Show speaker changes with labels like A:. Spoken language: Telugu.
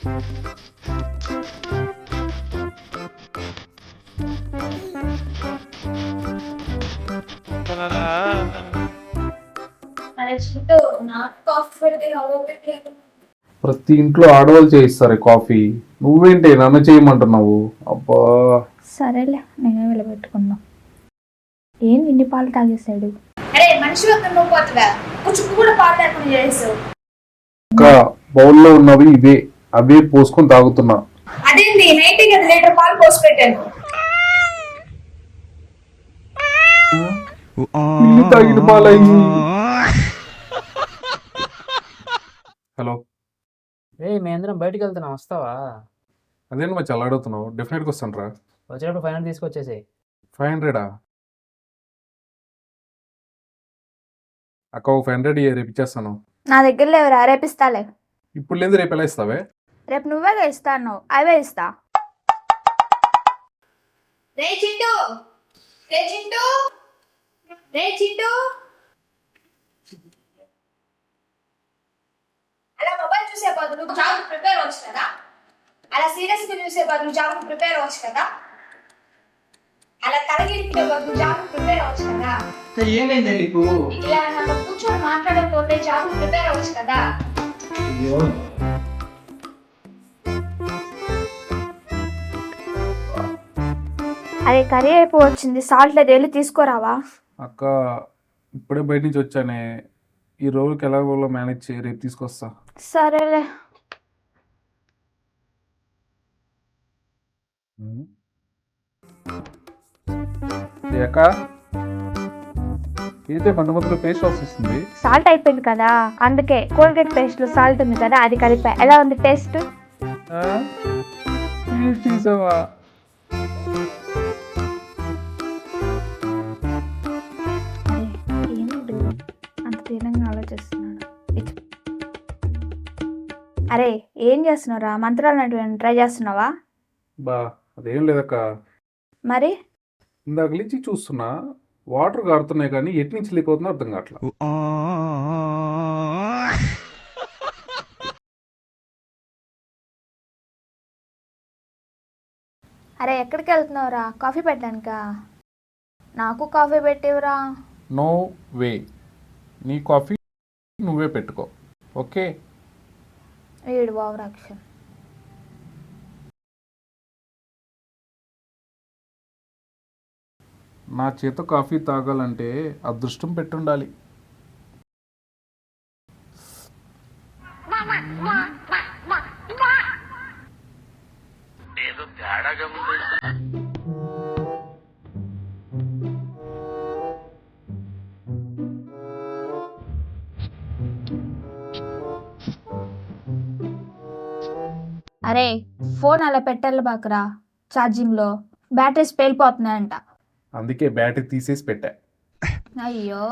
A: ప్రతి ఇంట్లో ఆడవాళ్ళు చేయిస్తారు కాఫీ, నువ్వేంటి నన్ను చేయమంటున్నావు? అబ్బా
B: సరేలే నేనే వెళ్ళబెట్టుకున్నా. ఏం ఇన్ని పాలు తాగేసాడు?
C: అరే మనిషి నువ్వు పోతుందా? ఒక చుక్కు కూడా పాలు లేకుండా చేసావు.
A: ఇంకా బౌల్లో ఉన్నవి ఇవే, అవే పోసుకొని తాగుతున్నా.
C: అదేంటి నైట్ కదా లీటర్ పాలు పోసి పెట్టాను.
A: ఇల్లు తాగిన పాలయ్యి. హలో,
D: మేమందరం బయటికి వెళ్తున్నాం, వస్తావా?
A: అదేంటి మరి చాలా అడుగుతున్నావు? డెఫినెట్గా వస్తాను రా.
D: వచ్చేటప్పుడు 500 తీసుకొచ్చేసేయ్.
A: 500 అక్క, ఒక 500 రేపు ఇచ్చేస్తాను.
B: నా దగ్గర లేవురా, రేపిస్తాలే.
A: ఇప్పుడు లేదు, రేపు ఎలా ఇస్తావే?
B: రేపు నువ్వేగా ఇస్తాను, అవే ఇస్తా.
C: రే చింటూ, రే చింటూ, రే చింటూ, అలా మొబైల్ చూసే బదులు జాబ్ ప్రిపేర్ అవ్వచ్చు కదా. అలా సీరియస్ గా చూసే బదులు జాబ్ ప్రిపేర్ అవ్వచ్చు కదా. అలా తలగిరికే బదులు జాబ్ ప్రిపేర్ అవ్వచ్చు కదా.
E: ఏమైంది నీకు?
C: ఇలా నన్ను కూర్చొని మాట్లాడకపోతే జాబ్ ప్రిపేర్ అవ్వచ్చు కదా.
B: అరే కర్రీ అయిపో వచ్చింది, సాల్ట్ లేదు, వెళ్ళి తీసుకోరావా?
A: అక్క, ఇప్పుడే బయట నుంచి వచ్చానే, ఈ రోజుకి ఎలాగోలో మేనేజ్ చేయి, రేపు తీసుకొస్తా.
B: సరేలే.
A: అక్క, అయితే కొంతమందిలో పేస్ట్ వస్తుంది.
B: సాల్ట్ అయిపోయింది కదా, అందుకే కోల్గేట్ పేస్ట్ లో సాల్ట్ ఉంది కదా, అది కలిపా. ఎలా ఉంది టేస్ట్?
A: తీసావా?
B: ఏంటి అంత తీవ్రంగా ఆలోచిస్తున్నాడు? అరే ఏం చేస్తున్నావురా? మంత్రాలు ట్రై చేస్తున్నావా?
A: బా అదేం లేదక్క,
B: మరి
A: ఇందాక నుంచి చూస్తున్నా, వాటర్ కారుతున్నాయి కానీ ఎటు నుంచి లీక్ అవుతుందో అర్థం కావట్లా.
B: అరే ఎక్కడికి వెళ్తున్నావురా? కాఫీ పెట్టడానికా? నాకు కాఫీ పెట్టివరా.
A: నో వే, నీ కాఫీ నువ్వే పెట్టుకో, ఓకే?
B: వీడు ఓవర్ యాక్షన్.
A: నా చేత కాఫీ తాగాలంటే అదృష్టం పెట్టుండాలి.
B: అరే ఫోన్ అలా పెట్టాలి బాకరా, ఛార్జింగ్ లో బ్యాటరీస్ పేలిపోతున్నాయంట.
A: అందుకే బ్యాటరీ తీసేసి పెట్టా.
B: అయ్యో